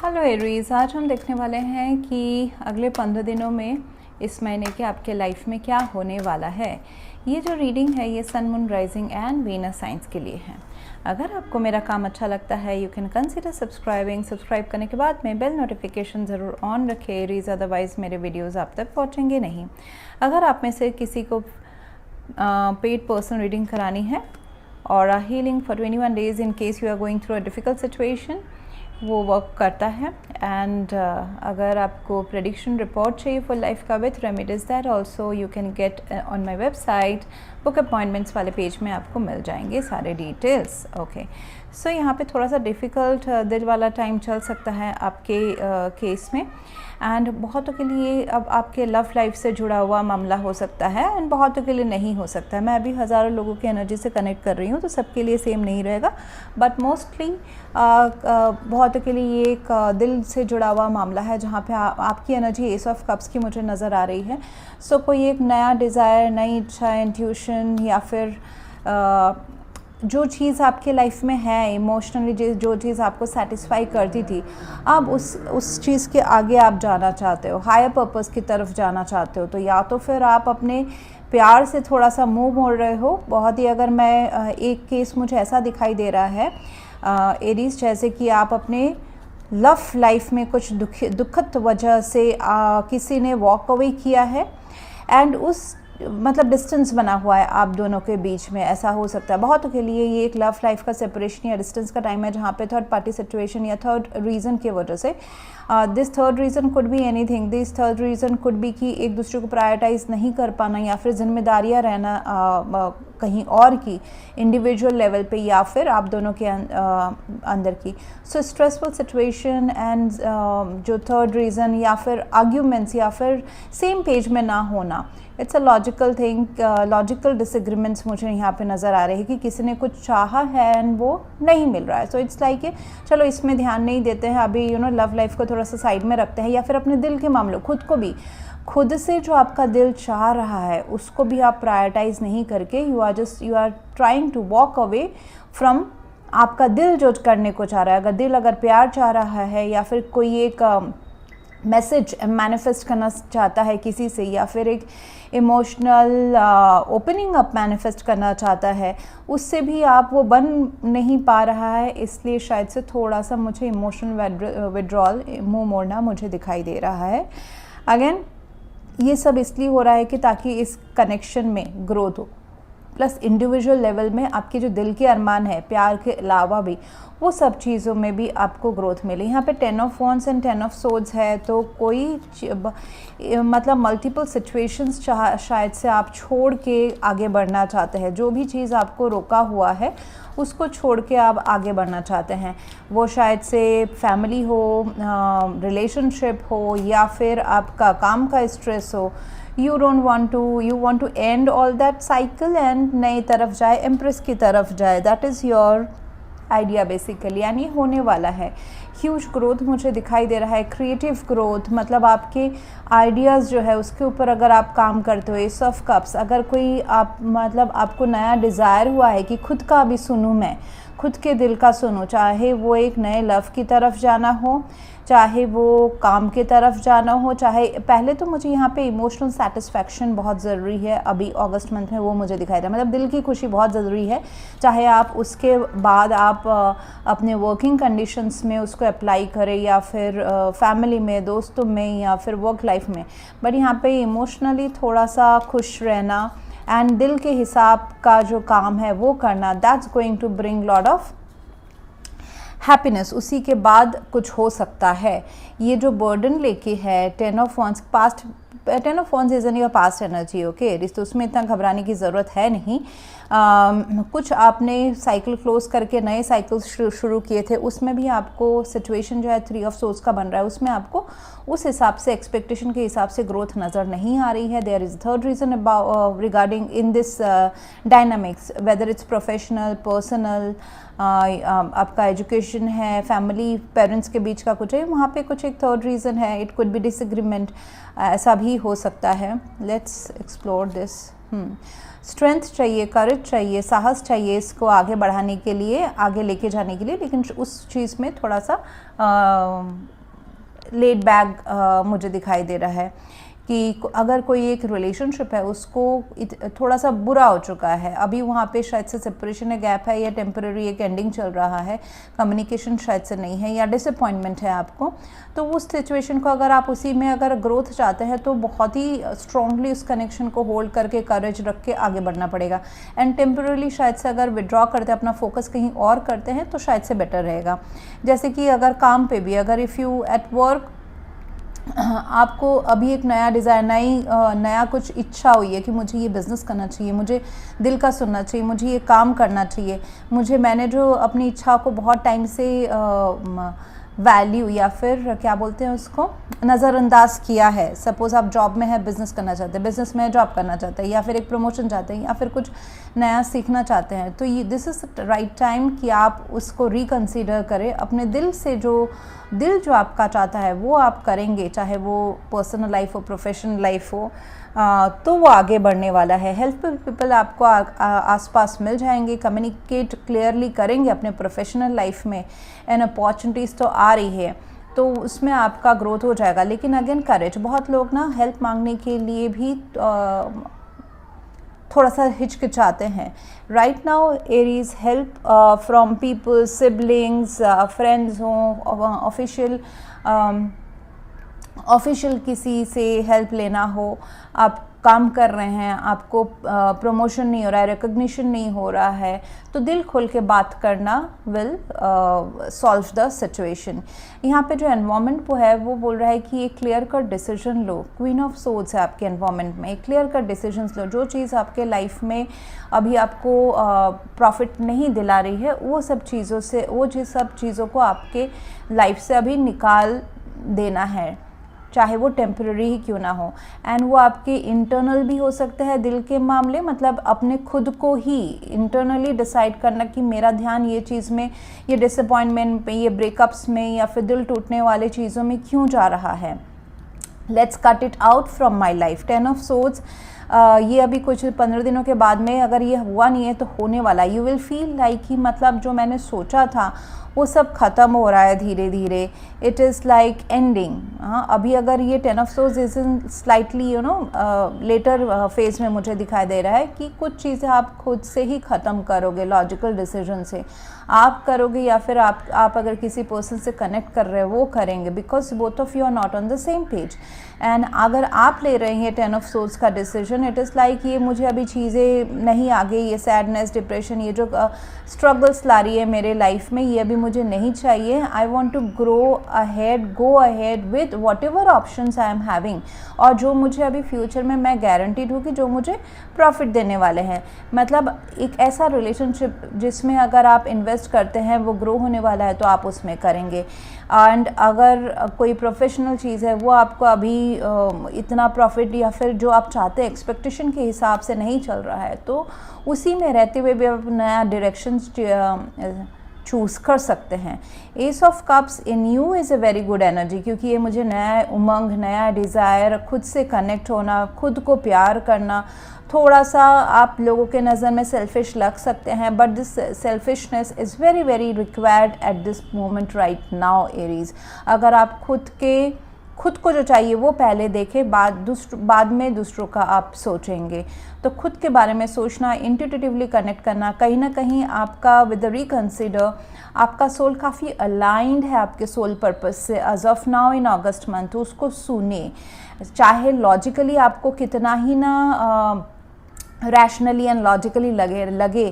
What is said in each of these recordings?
Hello Aries, आज हम देखने वाले हैं कि अगले 15 दिनों में इस महीने के आपके लाइफ में क्या होने वाला है। ये जो रीडिंग है ये sun, moon, rising and Venus signs के लिए है। अगर आपको मेरा काम अच्छा लगता है you can consider subscribing. Subscribe करने के बाद में बेल नोटिफिकेशन ज़रूर ऑन रखें एरीज, अदरवाइज़ मेरे वीडियोज़ आप तक पहुँचेंगे नहीं। अगर आप में से किसी को पेड पर्सनल रीडिंग करानी है और healing for 21 days in case you are going through a difficult situation, वो वर्क करता है। एंड अगर आपको प्रेडिक्शन रिपोर्ट चाहिए फॉर लाइफ का with remedies, that also you can get on my website. Book appointments वाले पेज में आपको मिल जाएंगे सारे डिटेल्स। ओके, सो यहाँ पे थोड़ा सा डिफ़िकल्ट दिल वाला टाइम चल सकता है आपके केस में। एंड बहुतों के लिए अब आपके लव लाइफ से जुड़ा हुआ मामला हो सकता है एंड बहुतों के लिए नहीं हो सकता है। मैं अभी हज़ारों लोगों की एनर्जी से कनेक्ट कर रही हूँ तो सबके लिए सेम नहीं रहेगा, बट मोस्टली बहुतों के लिए ये एक दिल से जुड़ा हुआ मामला है जहाँ पे आपकी एनर्जी एस ऑफ कप्स की मुझे नज़र आ रही है। सो कोई एक नया डिज़ायर, नई इच्छा, इंट्यूशन या फिर जो चीज़ आपके लाइफ में है इमोशनली, जो चीज़ आपको सेटिस्फाई करती थी, अब उस चीज़ के आगे आप जाना चाहते हो, हायर पर्पस की तरफ जाना चाहते हो। तो या तो फिर आप अपने प्यार से थोड़ा सा मुंह मोड़ रहे हो। बहुत ही अगर मैं एक केस मुझे ऐसा दिखाई दे रहा है एरीज, जैसे कि आप अपने लव लाइफ में कुछ दुखद वजह से किसी ने वॉक अवे किया है एंड उस मतलब डिस्टेंस बना हुआ है आप दोनों के बीच में, ऐसा हो सकता है। बहुतों के लिए ये एक लव लाइफ का सेपरेशन या डिस्टेंस का टाइम है जहाँ पे थर्ड पार्टी सिचुएशन या थर्ड रीज़न की वजह से, this third reason could be anything. This third reason could be कि एक दूसरे को प्रायोरिटाइज नहीं कर पाना या फिर जिम्मेदारियाँ रहना कहीं और की इंडिविजुअल लेवल पे या फिर आप दोनों के अंदर की। सो स्ट्रेसफुल सिचुएशन एंड जो थर्ड रीज़न या फिर आर्ग्यूमेंट्स या फिर सेम पेज में ना होना, it's a logical thing. Logical disagreements मुझे यहाँ पे नज़र आ रहे हैं कि किसी ने कुछ चाहा है एंड वो नहीं मिल रहा है। सो इट्स लाइक चलो इसमें ध्यान नहीं देते हैं अभी, लव लाइफ को थोड़ा सा साइड में रखते हैं, या फिर अपने दिल के मामलों, खुद से जो आपका दिल चाह रहा है उसको भी आप प्रायोरिटाइज नहीं करके you are trying to walk away from आपका दिल जो करने को चाह रहा है। अगर प्यार चाह रहा है या फिर कोई एक मैसेज मैनिफेस्ट करना चाहता है किसी से, या फिर एक इमोशनल ओपनिंग अप मैनिफेस्ट करना चाहता है, उससे भी आप वो बन नहीं पा रहा है। इसलिए शायद से थोड़ा सा मुझे इमोशनल विड्रॉल, मुंह मोड़ना मुझे दिखाई दे रहा है। अगेन ये सब इसलिए हो रहा है कि ताकि इस कनेक्शन में ग्रोथ हो, प्लस इंडिविजुअल लेवल में आपके जो दिल के अरमान है प्यार के अलावा भी, वो सब चीज़ों में भी आपको ग्रोथ मिले। यहाँ पे 10 of wands and 10 of swords है, तो कोई मतलब मल्टीपल सिचुएशंस शायद से आप छोड़ के आगे बढ़ना चाहते हैं। जो भी चीज़ आपको रोका हुआ है उसको छोड़ के आप आगे बढ़ना चाहते हैं। वो शायद से फैमिली हो, रिलेशनशिप हो, या फिर आपका काम का स्ट्रेस हो। you want to end all that cycle and नई तरफ जाए, एम्प्रेस की तरफ जाए। That is your idea basically, यानी होने वाला है। ह्यूज ग्रोथ मुझे दिखाई दे रहा है, क्रिएटिव ग्रोथ, मतलब आपके आइडियाज़ जो है उसके ऊपर अगर आप काम करते हो। एस ऑफ कप्स, अगर कोई आपको नया डिज़ायर हुआ है कि खुद का भी सुनूँ, मैं खुद के दिल का सुनूँ, चाहे वो एक नए लव की तरफ जाना हो, चाहे वो काम की तरफ जाना हो, चाहे पहले तो मुझे यहाँ पे इमोशनल सेटिस्फैक्शन बहुत ज़रूरी है अभी अगस्त मंथ में, वो मुझे दिखाई दे रहा है। मतलब दिल की खुशी बहुत ज़रूरी है, चाहे आप उसके बाद आप अपने वर्किंग कंडीशंस में उसको अप्लाई करें या फिर फैमिली में, दोस्तों में, या फिर वर्क लाइफ में। बट यहाँ पे इमोशनली थोड़ा सा खुश रहना एंड दिल के हिसाब का जो काम है वो करना, that's going to bring lot of happiness. उसी के बाद कुछ हो सकता है। ये जो बर्डन लेके है 10 of wands, 10 of wands is in your past energy. Okay, तो उसमें इतना घबराने की ज़रूरत है नहीं। कुछ आपने साइकिल क्लोज करके नए साइकिल्स शुरू किए थे, उसमें भी आपको सिचुएशन जो है 3 ऑफ सोर्ड्स का बन रहा है, उसमें आपको उस हिसाब से एक्सपेक्टेशन के हिसाब से ग्रोथ नज़र नहीं आ रही है। There is third reason about regarding in this dynamics, whether it's professional, personal, आपका एजुकेशन है, फैमिली पेरेंट्स के बीच का कुछ है, वहाँ पे कुछ एक थर्ड रीज़न है, इट कुड बी डिसएग्रीमेंट, ऐसा भी हो सकता है। Let's explore this. स्ट्रेंथ चाहिए, करेज चाहिए, साहस चाहिए इसको आगे बढ़ाने के लिए, आगे लेके जाने के लिए, लेकिन उस चीज़ में थोड़ा सा लेड बैक मुझे दिखाई दे रहा है कि अगर कोई एक रिलेशनशिप है उसको थोड़ा सा बुरा हो चुका है, अभी वहाँ पे शायद से सेपरेशन है, गैप है, या टेम्पररी एक एंडिंग चल रहा है, कम्युनिकेशन शायद से नहीं है, या डिसअपॉइंटमेंट है आपको, तो उस सिचुएशन को अगर आप उसी में अगर ग्रोथ चाहते हैं तो बहुत ही स्ट्रांगली उस कनेक्शन को होल्ड करके, करेज रख के आगे बढ़ना पड़ेगा। एंड टेम्परली शायद से अगर विड्रॉ करते हैं, अपना फोकस कहीं और करते हैं तो शायद से बेटर रहेगा। जैसे कि अगर काम पे भी, अगर इफ़ यू एट वर्क आपको अभी एक नया डिज़ाइन, नया कुछ इच्छा हुई है कि मुझे ये बिज़नेस करना चाहिए, मुझे दिल का सुनना चाहिए, मुझे ये काम करना चाहिए, मैंने जो अपनी इच्छा को बहुत टाइम से वैल्यू या फिर क्या बोलते हैं उसको, नज़रअंदाज किया है। सपोज़ आप जॉब में है, बिज़नेस करना चाहते हैं, बिज़नेस में जॉब करना चाहते हैं, या फिर एक प्रमोशन चाहते हैं, या फिर कुछ नया सीखना चाहते हैं, तो ये दिस इज़ राइट टाइम कि आप उसको रिकंसीडर करें। अपने दिल से जो आपका चाहता है वो आप करेंगे, चाहे वो पर्सनल लाइफ हो, प्रोफेशनल लाइफ हो, तो वो आगे बढ़ने वाला है। हेल्पफुल पीपल आपको आसपास मिल जाएंगे, कम्युनिकेट क्लियरली करेंगे अपने प्रोफेशनल लाइफ में, एंड अपॉर्चुनिटीज़ तो आ रही है, तो उसमें आपका ग्रोथ हो जाएगा। लेकिन अगेन करेज, बहुत लोग ना हेल्प मांगने के लिए भी थोड़ा सा हिचकिचाते हैं। Right now Aries, help from people, siblings, friends हों, ऑफिशियल किसी से हेल्प लेना हो, आप काम कर रहे हैं, आपको प्रमोशन नहीं हो रहा है, रिकग्निशन नहीं हो रहा है, तो दिल खोल के बात करना विल सॉल्व द सिचुएशन। यहाँ पे जो एनवायरनमेंट वो है वो बोल रहा है कि एक clear cut decision low. Queen of swords है आपके एनवायरनमेंट में, एक क्लियर कट डिसीजंस लो। जो चीज़ आपके लाइफ में अभी आपको प्रॉफिट नहीं दिला रही है, वो सब चीज़ों को आपके लाइफ से अभी निकाल देना है, चाहे वो टेम्पररी ही क्यों ना हो। एंड वो आपके इंटरनल भी हो सकते हैं, दिल के मामले, मतलब अपने खुद को ही इंटरनली डिसाइड करना कि मेरा ध्यान ये चीज़ में, ये डिसअपॉइंटमेंट में, ये ब्रेकअप्स में, या फिर दिल टूटने वाले चीज़ों में क्यों जा रहा है। Let's cut it out from my life. 10 of swords, ये अभी कुछ 15 दिनों के बाद में अगर ये हुआ नहीं है तो होने वाला। यू विल फील लाइक कि मतलब जो मैंने सोचा था वो सब ख़त्म हो रहा है धीरे धीरे, इट इज़ लाइक एंडिंग। हाँ, अभी अगर ये 10 of swords is in slightly later phase में मुझे दिखाई दे रहा है कि कुछ चीज़ें आप खुद से ही ख़त्म करोगे, लॉजिकल डिसीजन से आप करोगे, या फिर आप अगर किसी पर्सन से कनेक्ट कर रहे हो वो करेंगे, because both of you are not on the same page. And अगर आप ले रहे हैं 10 ऑफ सोर्ड्स का डिसीजन, इट इज़ लाइक ये मुझे अभी चीज़ें नहीं आ गई, ये सैडनेस, डिप्रेशन, ये जो स्ट्रगल्स ला रही है मेरे लाइफ में, ये अभी मुझे नहीं चाहिए। I want to go ahead with whatever options I am having, और जो मुझे अभी फ्यूचर में मैं गारंटीड हूँ कि जो मुझे प्रॉफिट देने वाले हैं। मतलब एक ऐसा रिलेशनशिप जिसमें अगर आप इन्वेस्ट करते हैं वो ग्रो होने वाला है तो आप उसमें करेंगे। एंड अगर कोई प्रोफेशनल चीज़ है वो आपको अभी इतना प्रॉफिट या फिर जो आप चाहते हैं एक्सपेक्टेशन के हिसाब से नहीं चल रहा है, तो उसी में रहते हुए भी आप नया डायरेक्शन चूज़ कर सकते हैं। S of cups in you is a very good energy, क्योंकि ये मुझे नया उमंग, नया डिज़ायर, खुद से कनेक्ट होना, खुद को प्यार करना। थोड़ा सा आप लोगों के नज़र में सेल्फिश लग सकते हैं, but this selfishness is very very required at this moment right now Aries. अगर आप खुद को जो चाहिए वो पहले देखें, बाद में दूसरों का आप सोचेंगे। तो खुद के बारे में सोचना, इंट्यूटिवली कनेक्ट करना, कहीं ना कहीं आपका विद रिकंसिडर आपका सोल काफ़ी अलाइंड है आपके सोल पर्पस से as of now in August month. तो उसको सुने, चाहे लॉजिकली आपको कितना ही ना रैशनली एंड लॉजिकली लगे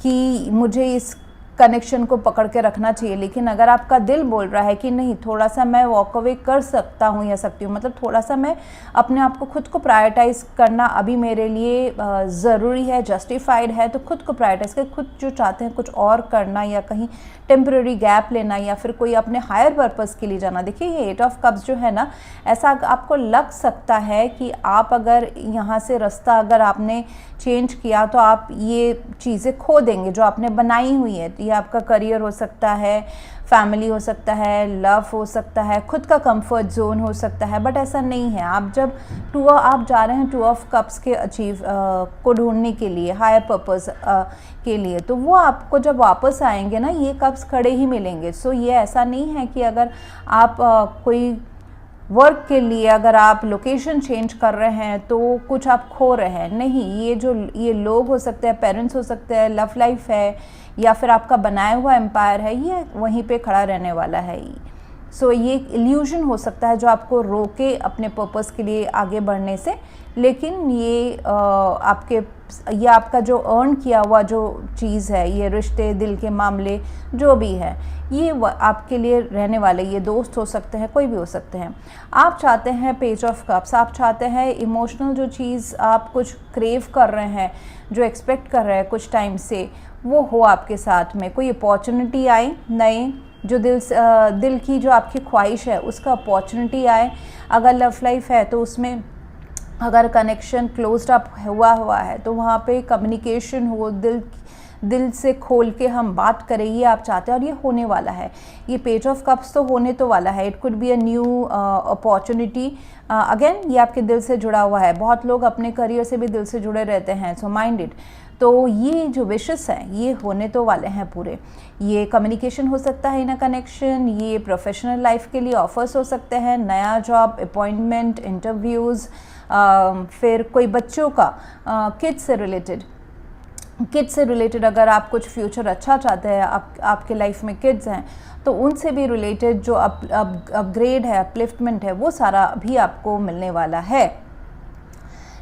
कि मुझे इस कनेक्शन को पकड़ के रखना चाहिए, लेकिन अगर आपका दिल बोल रहा है कि नहीं, थोड़ा सा मैं वॉक अवे कर सकता हूँ या सकती हूँ, मतलब थोड़ा सा मैं अपने आप को खुद को प्रायोरिटाइज़ करना अभी मेरे लिए ज़रूरी है, जस्टिफाइड है, तो खुद को प्रायोरिटाइज़ कर, खुद जो चाहते हैं कुछ और करना, या कहीं टेम्पररी गैप लेना, या फिर कोई अपने हायर पर्पस के लिए जाना। देखिए ये 8 ऑफ कप्स जो है ना, ऐसा आपको लग सकता है कि आप अगर यहाँ से रास्ता अगर आपने चेंज किया तो आप ये चीज़ें खो देंगे जो आपने बनाई हुई है, ये आपका करियर हो सकता है, फैमिली हो सकता है, लव हो सकता है, खुद का कंफर्ट जोन हो सकता है, बट ऐसा नहीं है। आप जब आप जा रहे हैं 2 ऑफ कप्स के अचीव को ढूंढने के लिए, हायर पर्पस के लिए, तो वो आपको जब वापस आएंगे ना, ये कप्स खड़े ही मिलेंगे। सो ये ऐसा नहीं है कि अगर आप कोई वर्क के लिए अगर आप लोकेशन चेंज कर रहे हैं तो कुछ आप खो रहे हैं, नहीं। ये लोग हो सकते हैं, पेरेंट्स हो सकते हैं, लव लाइफ है, या फिर आपका बनाया हुआ एम्पायर है, ये वहीं पे खड़ा रहने वाला है। सो ये इल्यूजन हो सकता है जो आपको रोके अपने पर्पस के लिए आगे बढ़ने से, लेकिन ये आपका जो अर्न किया हुआ जो चीज़ है, ये रिश्ते, दिल के मामले जो भी है, ये आपके लिए रहने वाले, ये दोस्त हो सकते हैं, कोई भी हो सकते हैं। आप चाहते हैं पेज ऑफ कप्स, आप चाहते हैं इमोशनल जो चीज़ आप कुछ क्रेव कर रहे हैं, जो एक्सपेक्ट कर रहे हैं कुछ टाइम से, वो हो आपके साथ में। कोई अपॉर्चुनिटी आए नए, जो दिल की जो आपकी ख्वाहिश है उसका अपॉर्चुनिटी आए। अगर लव लाइफ है तो उसमें अगर कनेक्शन क्लोज्ड अप हुआ है तो वहाँ पे कम्युनिकेशन हो, दिल से खोल के हम बात करें, ये आप चाहते हैं और ये होने वाला है। ये पेज ऑफ कप्स तो होने तो वाला है। It could be a new opportunity. Again ये आपके दिल से जुड़ा हुआ है। बहुत लोग अपने करियर से भी दिल से जुड़े रहते हैं, सो माइंड इट। तो ये जो विशेस हैं ये होने तो वाले हैं पूरे। ये कम्युनिकेशन हो सकता है, इन अ कनेक्शन, ये प्रोफेशनल लाइफ के लिए ऑफर्स हो सकते हैं, नया जॉब, अपॉइंटमेंट, इंटरव्यूज़, फिर कोई बच्चों का किड्स से रिलेटेड अगर आप कुछ फ्यूचर अच्छा चाहते हैं, आपके लाइफ में किड्स हैं तो उनसे भी रिलेटेड जो अपग्रेड है, अपलिफ्टमेंट है, वो सारा भी आपको मिलने वाला है।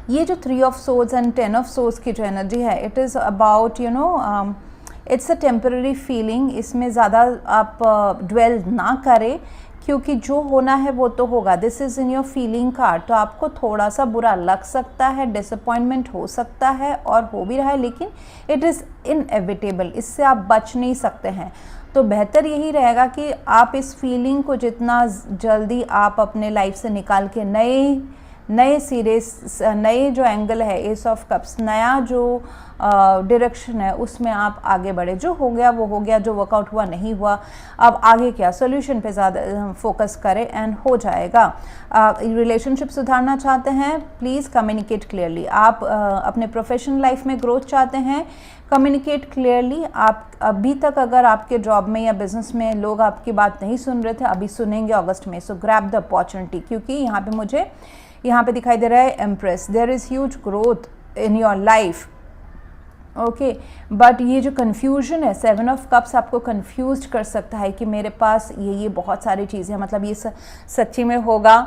ये जो 3 of swords and 10 of swords की जो एनर्जी है, it is about it's a temporary feeling. इसमें ज़्यादा आप ड्वेल ना करें, क्योंकि जो होना है वो तो होगा। This is in your feeling card. तो आपको थोड़ा सा बुरा लग सकता है, डिसअपॉइंटमेंट हो सकता है और हो भी रहा है, लेकिन इट इज़ इनएविटेबल, इससे आप बच नहीं सकते हैं। तो बेहतर यही रहेगा कि आप इस फीलिंग को जितना जल्दी आप अपने लाइफ से निकाल के नए सिरे, नए जो एंगल है, एस ऑफ कप्स, नया जो डायरेक्शन है, उसमें आप आगे बढ़े। जो हो गया वो हो गया, जो वर्कआउट हुआ नहीं हुआ, अब आगे क्या, सॉल्यूशन पे ज़्यादा फोकस करें एंड हो जाएगा। रिलेशनशिप सुधारना चाहते हैं, प्लीज़ कम्युनिकेट क्लियरली। आप अपने प्रोफेशनल लाइफ में ग्रोथ चाहते हैं, कम्युनिकेट क्लियरली। आप अभी तक अगर आपके जॉब में या बिजनेस में लोग आपकी बात नहीं सुन रहे थे, अभी सुनेंगे अगस्त में। सो ग्रैब द अपॉर्चुनिटी, क्योंकि यहाँ पे दिखाई दे रहा है empress, there is huge growth in your life. Okay, but ये जो कन्फ्यूजन है, 7 ऑफ कप्स आपको कन्फ्यूज कर सकता है कि मेरे पास ये बहुत सारी चीज़ें हैं, मतलब ये सच्ची में होगा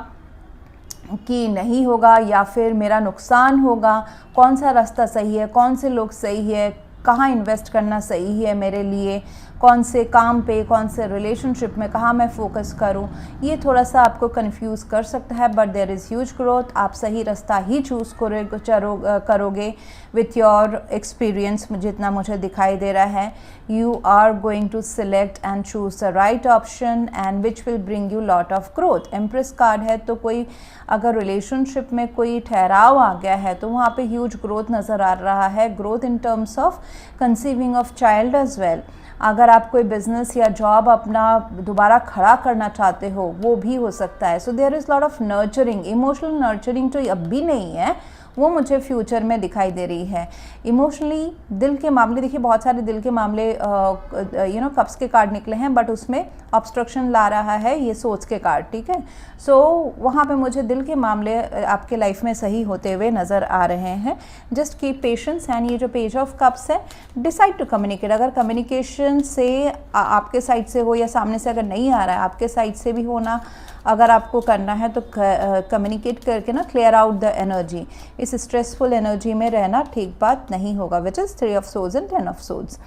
कि नहीं होगा, या फिर मेरा नुकसान होगा, कौन सा रास्ता सही है, कौन से लोग सही है, कहाँ इन्वेस्ट करना सही है मेरे लिए, कौन से काम पे, कौन से रिलेशनशिप में कहाँ मैं फोकस करूँ, ये थोड़ा सा आपको कंफ्यूज कर सकता है। But there is huge growth. आप सही रास्ता ही चूज़ करोगे विथ योर एक्सपीरियंस, जितना मुझे दिखाई दे रहा है। You are going to select and choose the right option and which will bring you lot of growth. Empress card है, तो कोई अगर रिलेशनशिप में कोई ठहराव आ गया है तो वहाँ पे ह्यूज ग्रोथ नज़र आ रहा है। Growth in terms of conceiving of child as well. अगर आप कोई बिजनेस या जॉब अपना दोबारा खड़ा करना चाहते हो, वो भी हो सकता है। So there is lot of nurturing. Emotional nurturing तो अब भी नहीं है, वो मुझे फ्यूचर में दिखाई दे रही है। इमोशनली दिल के मामले, देखिए बहुत सारे दिल के मामले कप्स के कार्ड निकले हैं, बट उसमें ऑब्स्ट्रक्शन ला रहा है ये सोच के कार्ड, ठीक है। सो वहाँ पे मुझे दिल के मामले आपके लाइफ में सही होते हुए नज़र आ रहे हैं। Just keep patience. एंड ये जो पेज ऑफ कप्स है, डिसाइड टू कम्युनिकेट। अगर कम्युनिकेशन से आपके साइड से हो या सामने से अगर नहीं आ रहा है, आपके साइड से भी होना अगर आपको करना है, तो कम्युनिकेट करके ना क्लियर आउट द एनर्जी। इस स्ट्रेसफुल एनर्जी में रहना ठीक बात नहीं होगा, which is 3 of swords and 10 of swords.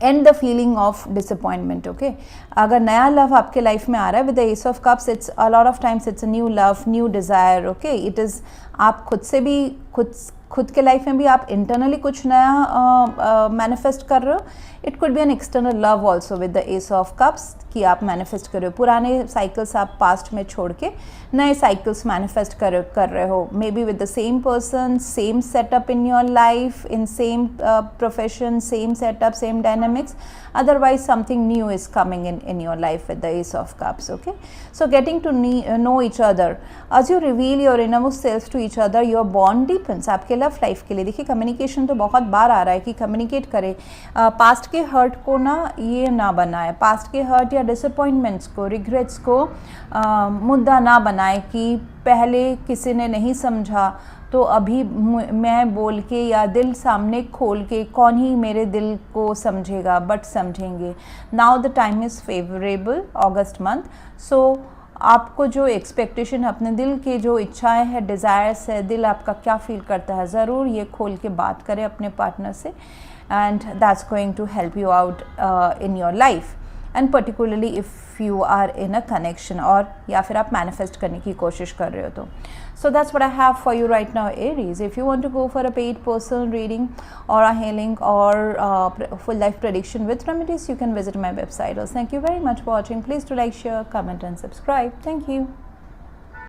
And the feeling of disappointment. Okay, अगर नया लव आपके लाइफ में आ रहा है with the S of cups, it's a lot of times it's a new love, new desire. Okay, it is आप खुद खुद के लाइफ में भी आप इंटरनली कुछ नया मैनिफेस्ट कर रहे हो. It could B an external love also with the S of cups, कि आप मैनिफेस्ट कर रहे हो पुराने साइकिल्स आप पास्ट में छोड़ के नए साइकिल्स मैनिफेस्ट कर रहे हो. May be with the same person, same setup in your life, in same profession, same setup, same dynamics. Otherwise something new is coming in your life with the ace of cups. Okay, so getting to know each other, as you reveal your innermost self to each other, your bond deepens. आपके love life के लिए देखिए communication तो बहुत बार आ रहा है कि communicate करें. पास्ट के हर्ट को ना ये ना बनाए, पास्ट के हर्ट या डिसअपॉइंटमेंट्स को, रिग्रेट्स को मुद्दा ना बनाए कि पहले किसी ने नहीं समझा तो अभी मैं बोल के या दिल सामने खोल के कौन ही मेरे दिल को समझेगा, बट समझेंगे. Now the time is favourable, August month. So आपको जो एक्सपेक्टेशन, अपने दिल के जो इच्छाएं हैं, डिज़ायर्स है, दिल आपका क्या फील करता है, ज़रूर ये खोल के बात करें अपने पार्टनर से. And that's going to help you out in your life, and particularly if you are in a connection, और या फिर आप मैनिफेस्ट करने की कोशिश कर रहे हो तो. So that's what I have for you right now, Aries. If you want to go for a paid personal reading or a healing or full life prediction with remedies, you can visit my website. Thank you very much for watching. Please do like, share, comment and subscribe. Thank you.